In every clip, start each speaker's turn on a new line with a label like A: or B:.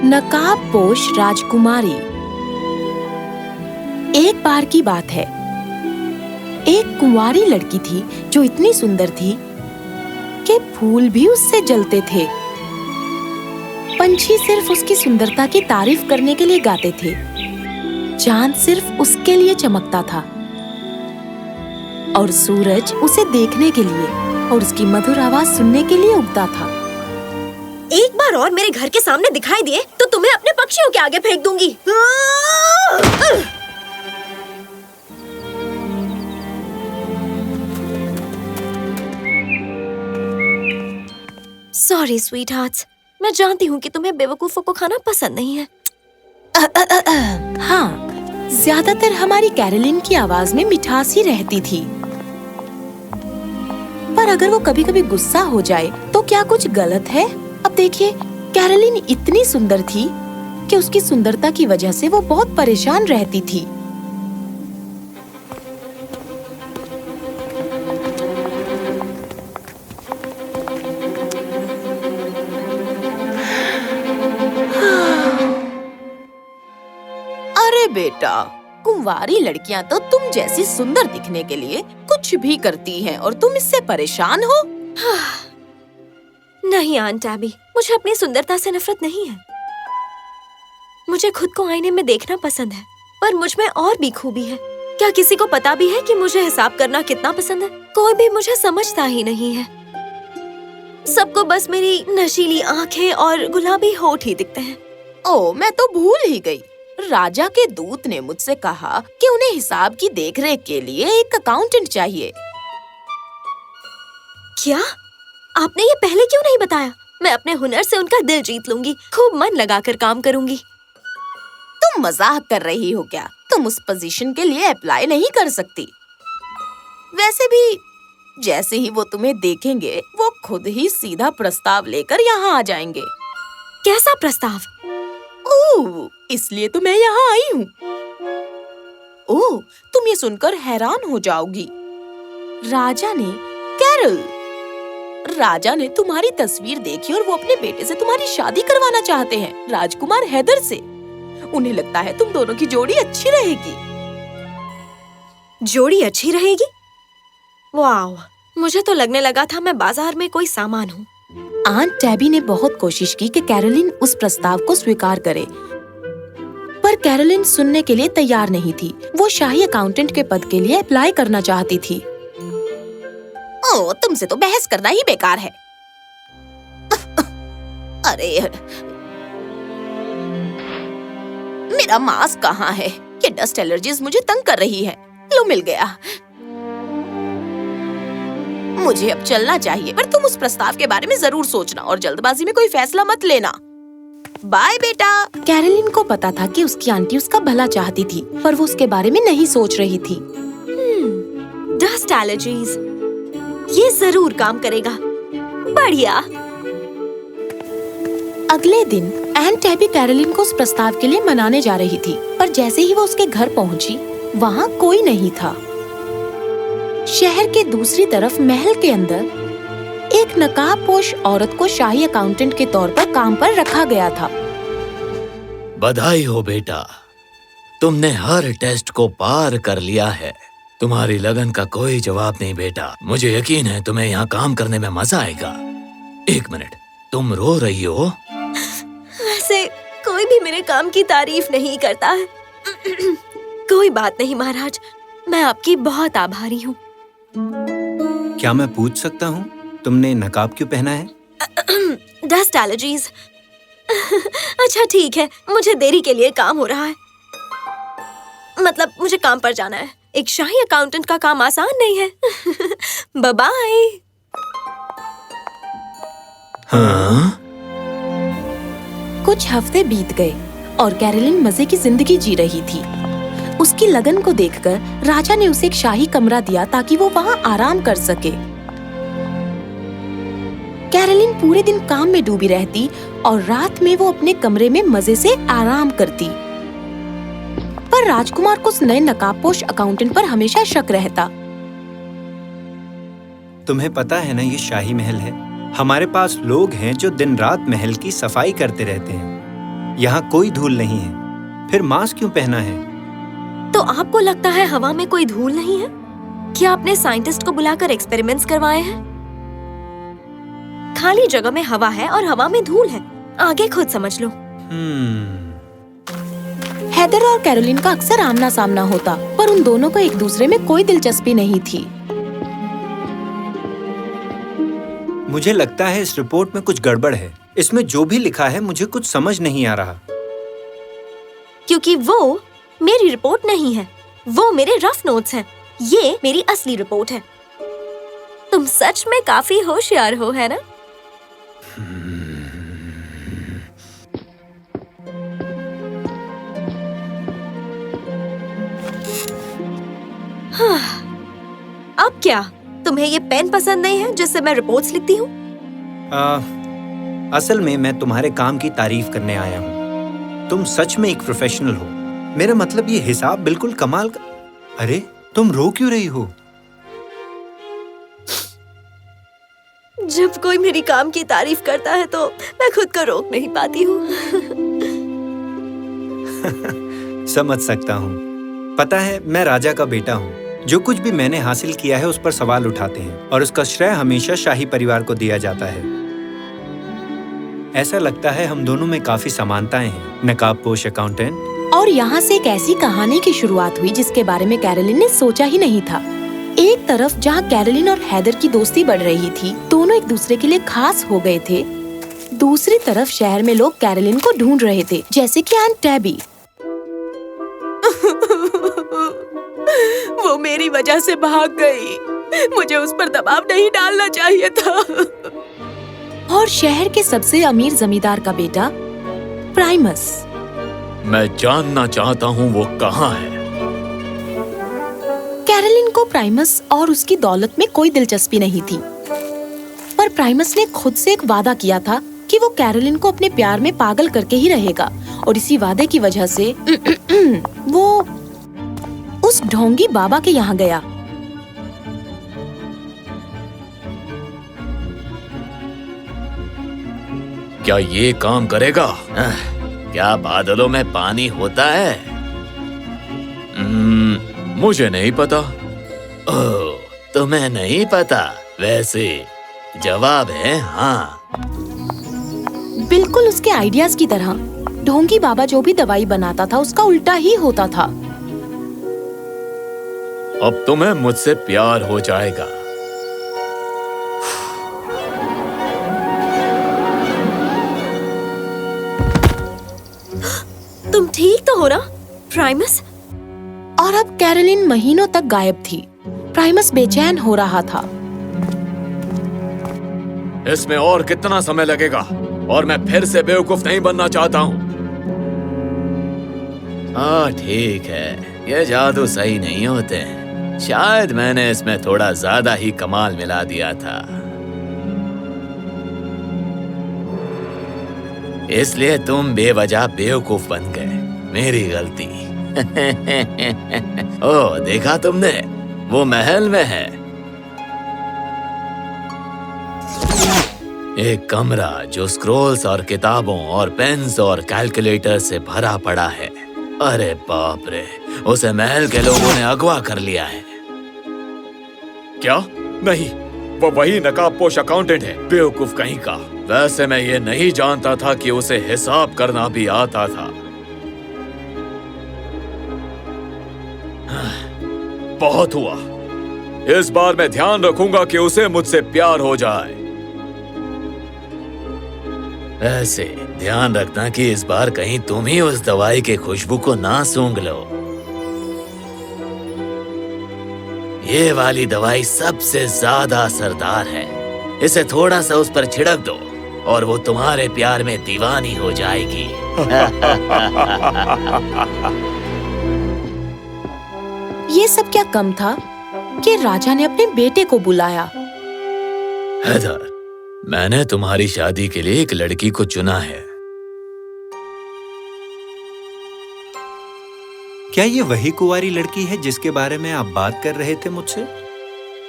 A: नकाबपोश राजकुमारी। एक बार की बात है, एक कुंवारी लड़की थी जो इतनी सुंदर थी कि फूल भी उससे जलते थे। पंछी सिर्फ उसकी सुंदरता की तारीफ करने के लिए गाते थे। चांद सिर्फ उसके लिए चमकता था और सूरज उसे देखने के लिए और उसकी मधुर आवाज सुनने के लिए उगता था।
B: एक बार और मेरे घर के सामने दिखाई दिए तो तुम्हें अपने पक्षियों के आगे फेंक दूंगी। सॉरी स्वीट हार्ट्स, मैं जानती हूँ कि तुम्हें बेवकूफों को खाना पसंद नहीं है।
A: हाँ, ज्यादातर हमारी कैरोलिन की आवाज में मिठास ही रहती थी, पर अगर वो कभी-कभी गुस्सा हो जाए तो क्या कुछ गलत है? अब देखिए, कैरोलिन इतनी सुंदर थी कि उसकी सुंदरता की वजह से वो बहुत परेशान रहती थी। अरे बेटा, कुंवारी लड़कियां तो तुम जैसी सुंदर दिखने के लिए कुछ भी करती हैं और तुम इससे परेशान हो?
B: नहीं आंट एबी, मुझे अपनी सुंदरता से नफरत नहीं है। मुझे खुद को आईने में देखना पसंद है, पर मुझ में और भी खूबी है। क्या किसी को पता भी है कि मुझे हिसाब करना कितना पसंद है? कोई भी मुझे समझता ही नहीं है। सबको बस मेरी नशीली आंखें और गुलाबी होठ ही दिखते हैं।
A: ओह, मैं तो भूल ही गई। राजा के दूत ने मुझसे कहा कि उन्हें हिसाब की देखरेख के लिए एक अकाउंटेंट चाहिए।
B: क्या? आपने ये पहले क्यों नहीं बताया? मैं अपने हुनर से उनका दिल जीत लूंगी। खूब मन लगाकर काम करूंगी।
A: तुम मजाक कर रही हो क्या? तुम उस पोजीशन के लिए अप्लाई नहीं कर सकती। वैसे भी जैसे ही वो तुम्हें देखेंगे, वो खुद ही सीधा प्रस्ताव लेकर यहाँ आ जाएंगे।
B: कैसा प्रस्ताव?
A: ओह, इसलिए तो मैं यहाँ आई हूँ। ओह, तुम ये सुनकर हैरान हो जाओगी। राजा ने तुम्हारी तस्वीर देखी और वो अपने बेटे से तुम्हारी शादी करवाना चाहते हैं, राजकुमार हैदर से। उन्हें लगता है तुम दोनों की जोड़ी अच्छी रहेगी।
B: जोड़ी अच्छी रहेगी? वाह, मुझे तो लगने लगा था मैं बाजार में कोई सामान हूँ।
A: आंट टैबी ने बहुत कोशिश की कि कैरोलिन उस प्रस्ताव को स्वीकार करे, पर कैरोलिन सुनने के लिए तैयार नहीं थी। वो शाही अकाउंटेंट के पद के लिए अप्लाई करना चाहती थी। ओह, तुमसे तो बहस करना ही बेकार है। अरे, मेरा मास्क कहाँ है? ये डस्ट एलर्जीज मुझे तंग कर रही है। लो, मिल गया। मुझे अब चलना चाहिए, पर तुम उस प्रस्ताव के बारे में जरूर सोचना और जल्दबाजी में कोई फैसला मत लेना। बाय बेटा। कैरोलिन को पता था कि उसकी आंटी उसका भला चाहती थी, पर वो उसके बारे में नहीं सोच रही थी।
B: डस्ट एलर्जीज, ये जरूर काम करेगा। बढ़िया।
A: अगले दिन आंट टैबी कैरोलिन को उस प्रस्ताव के लिए मनाने जा रही थी, पर जैसे ही वो उसके घर पहुंची, वहाँ कोई नहीं था। शहर के दूसरी तरफ महल के अंदर एक नकाबपोश औरत को शाही अकाउंटेंट के तौर पर काम पर रखा गया था।
C: बधाई हो बेटा, तुमने हर टेस्ट को पार कर लिया है। तुम्हारी लगन का कोई जवाब नहीं बेटा। मुझे यकीन है तुम्हें यहाँ काम करने में मजा आएगा। एक मिनट, तुम रो रही हो?
B: वैसे कोई भी मेरे काम की तारीफ नहीं करता है। कोई बात नहीं महाराज, मैं आपकी बहुत आभारी हूँ।
D: क्या मैं पूछ सकता हूँ, तुमने नकाब क्यों पहना है?
B: Dust allergies. अच्छा ठीक है, मुझे देरी के लिए काम हो रहा है। मतलब मुझे काम पर जाना है। एक शाही अकाउंटेंट का काम आसान नहीं है। Bye bye.
C: हाँ?
A: कुछ हफ्ते बीत गए और कैरोलिन मजे की जिंदगी जी रही थी। उसकी लगन को देखकर राजा ने उसे एक शाही कमरा दिया ताकि वो वहाँ आराम कर सके। कैरोलिन पूरे दिन काम में डूबी रहती और रात में वो अपने कमरे में मजे से आराम करती। पर राजकुमार को उस नए नकाबपोश अकाउंटेंट पर हमेशा शक रहता।
D: तुम्हें पता है ना, ये शाही महल है। हमारे पास लोग हैं जो दिन रात महल की सफाई करते रहते हैं। यहाँ कोई धूल नहीं है, फिर मास्क क्यों पहना है?
B: तो आपको लगता है हवा में कोई धूल नहीं है? क्या आपने साइंटिस्ट को बुलाकर एक्सपेरिमेंट्स करवाए हैं? खाली जगह में हवा है और हवा में धूल है। आगे खुद समझ लो।
A: हेदर और कैरोलिन का अक्सर आमना सामना होता, पर उन दोनों को एक दूसरे में कोई दिलचस्पी नहीं थी।
D: मुझे लगता है इस रिपोर्ट में कुछ गड़बड़ है। इसमें जो भी लिखा है मुझे कुछ समझ नहीं आ रहा।
B: क्योंकि वो मेरी रिपोर्ट नहीं है, वो मेरे रफ नोट्स हैं। ये मेरी असली रिपोर्ट है। तुम सच में काफी होशियार हो, है ना? हाँ, अब क्या? तुम्हें ये पेन पसंद नहीं है जिससे मैं रिपोर्ट्स लिखती हूँ?
D: असल में मैं तुम्हारे काम की तारीफ करने आया हूँ। तुम सच में एक प्रोफेशनल हो। मेरा मतलब ये हिसाब बिल्कुल कमाल का। अरे तुम रो क्यों रही हो?
B: जब कोई मेरी काम की तारीफ करता है तो मैं खुद को रोक नहीं पाती हूँ।
D: समझ सकता हूँ। पता है, मैं राजा का बेटा हूँ। जो कुछ भी मैंने हासिल किया है उस पर सवाल उठाते हैं और उसका श्रेय हमेशा शाही परिवार को दिया जाता है। ऐसा लगता है हम दोनों में काफी समानताएं हैं, नकाबपोश अकाउंटेंट।
A: और यहाँ से एक ऐसी कहानी की शुरुआत हुई जिसके बारे में कैरोलिन ने सोचा ही नहीं था। एक तरफ जहाँ कैरोलिन और हैदर की दोस्ती बढ़ रही थी, दोनों एक दूसरे के लिए खास हो गए थे। दूसरी तरफ शहर में लोग कैरोलिन को ढूंढ रहे थे, जैसे कि आंट टैबी।
E: वो मेरी वजह से भाग गई। मुझे उस पर दबाव नहीं डालना चाहिए था।
A: और शहर के सबसे अमीर जमींदार का बेटा प्राइमस।
C: मैं जानना चाहता हूँ वो कहाँ है।
A: कैरोलिन को प्राइमस और उसकी दौलत में कोई दिलचस्पी नहीं थी, पर प्राइमस ने खुद से एक वादा किया था कि वो कैरोलिन को अपने प्यार में पागल करके ही रहेगा, और इसी वादे की वजह से वो उस ढोंगी बाबा के यहाँ गया।
C: क्या ये काम करेगा? क्या बादलों में पानी होता है? मुझे नहीं पता। ओह, तुम्हें नहीं पता? वैसे जवाब है हाँ।
A: बिल्कुल उसके आइडियाज की तरह ढोंगी बाबा जो भी दवाई बनाता था उसका उल्टा ही होता था।
C: अब तुम्हें मुझसे प्यार हो जाएगा।
B: तुम ठीक तो हो ना, प्राइमस?
A: और अब कैरोलिन महीनों तक गायब थी। प्राइमस बेचैन हो रहा था।
C: इसमें और कितना समय लगेगा? और मैं फिर से बेवकूफ नहीं बनना चाहता हूँ। हाँ ठीक है, ये जादू सही नहीं होते हैं। शायद मैंने इसमें थोड़ा ज्यादा ही कमाल मिला दिया था, इसलिए तुम बेवजह बेवकूफ बन गए। मेरी गलती। ओह, देखा तुमने? वो महल में है। एक कमरा जो स्क्रोल्स और किताबों और पेन्स और कैलकुलेटर से भरा पड़ा है। अरे बाप रे, उसे महल के लोगों ने अगवा कर लिया है। क्या? नहीं, वो वही नकाबपोश अकाउंटेंट है, बेवकूफ कहीं का। वैसे मैं ये नहीं जानता था कि उसे हिसाब करना भी आता था। बहुत हुआ। इस बार मैं ध्यान रखूंगा कि उसे मुझसे प्यार हो जाए। ऐसे ध्यान रखना कि इस बार कहीं तुम ही उस दवाई के खुशबू को ना सूंघ लो। ये वाली दवाई सबसे ज्यादा असरदार है। इसे थोड़ा सा उस पर छिड़क दो और वो तुम्हारे प्यार में दीवानी हो जाएगी।
A: ये सब क्या कम था कि राजा ने अपने बेटे को बुलाया।
C: हैदर, मैंने तुम्हारी शादी के लिए एक लड़की को चुना है।
D: क्या ये वही कुंवारी लड़की है जिसके बारे में आप बात कर रहे थे मुझसे?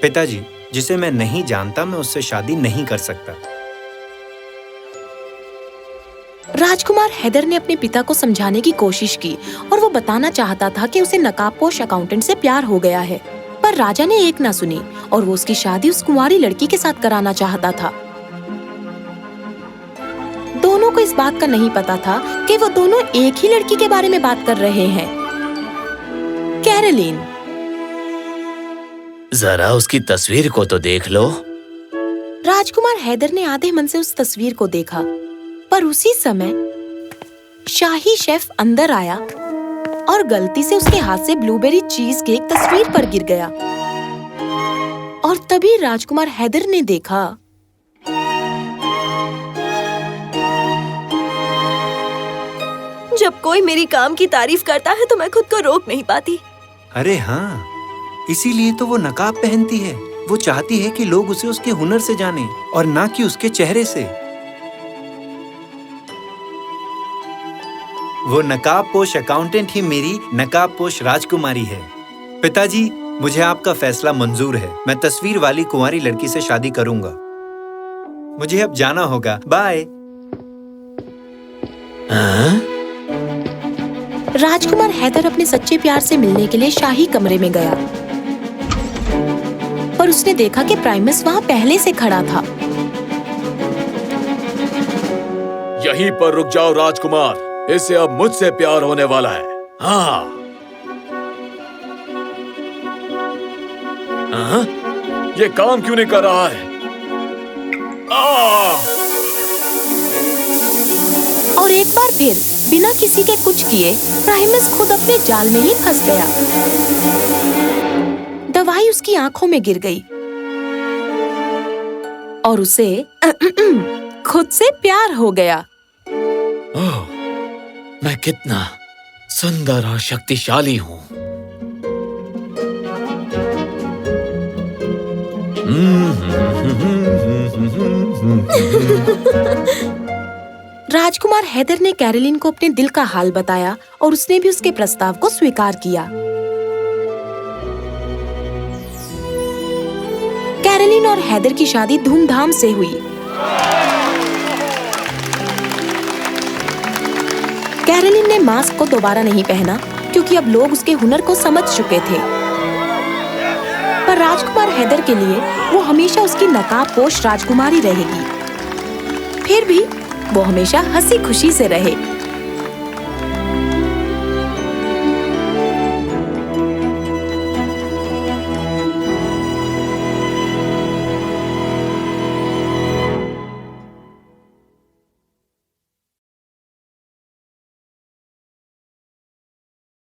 D: पिताजी, जिसे मैं नहीं जानता, मैं उससे शादी नहीं कर सकता।
A: राजकुमार हैदर ने अपने पिता को समझाने की कोशिश की और वो बताना चाहता था कि उसे नकाबपोश अकाउंटेंट से प्यार हो गया है, पर राजा ने एक ना सुनी और वो उसकी शादी उस कुंवारी लड़की के साथ कराना चाहता था। दोनों को इस बात का नहीं पता था कि वो दोनों एक ही लड़की के बारे में बात कर रहे हैं, कैरोलिन।
C: जरा उसकी तस्वीर को तो देख लो।
A: राजकुमार हैदर ने आधे मन से उस तस्वीर को देखा, पर उसी समय शाही शेफ अंदर आया और गलती से उसके हाथ से ब्लूबेरी चीज केक तस्वीर पर गिर गया। और तभी राजकुमार हैदर ने देखा
B: जब कोई मेरी काम की तारीफ करता है तो मैं खुद को रोक नहीं पाती।
D: अरे हाँ, इसीलिए तो वो नकाब पहनती है। वो चाहती है कि लोग उसे उसके हुनर से जानें और ना कि उसके चेहरे से। वो नकाबपोश अकाउंटेंट ही मेरी नकाबपोश राजकुमारी है। पिताजी, मुझे आपका फैसला मंजूर है। मैं तस्वीर वाली कुंवारी लड़की से शादी करूंगा। मुझे अब जाना होगा। बाय।
A: राजकुमार हैदर अपने सच्चे प्यार से मिलने के लिए शाही कमरे में गया, पर उसने देखा कि प्राइमस वहाँ पहले से खड़ा था।
F: यहीं पर रुक जाओ राजकुमार, इसे अब मुझसे प्यार होने वाला है।
C: हाँ।
F: ये काम क्यों नहीं कर रहा है?
A: और एक बार फिर बिना किसी के कुछ किए प्राइमस खुद अपने जाल में ही फंस गया। दवाई उसकी आंखों में गिर गई और उसे खुद से प्यार हो गया।
C: ओह, मैं कितना सुंदर और शक्तिशाली हूँ।
A: राजकुमार हैदर ने कैरोलिन को अपने दिल का हाल बताया और उसने भी उसके प्रस्ताव को स्वीकार किया। कैरोलिन और हैदर की शादी धूमधाम से हुई। कैरोलिन ने मास्क को दोबारा नहीं पहना क्योंकि अब लोग उसके हुनर को समझ चुके थे, पर राजकुमार हैदर के लिए वो हमेशा उसकी नकाबपोश राजकुमारी रहेगी। फिर भी वो हमेशा हंसी खुशी से रहे।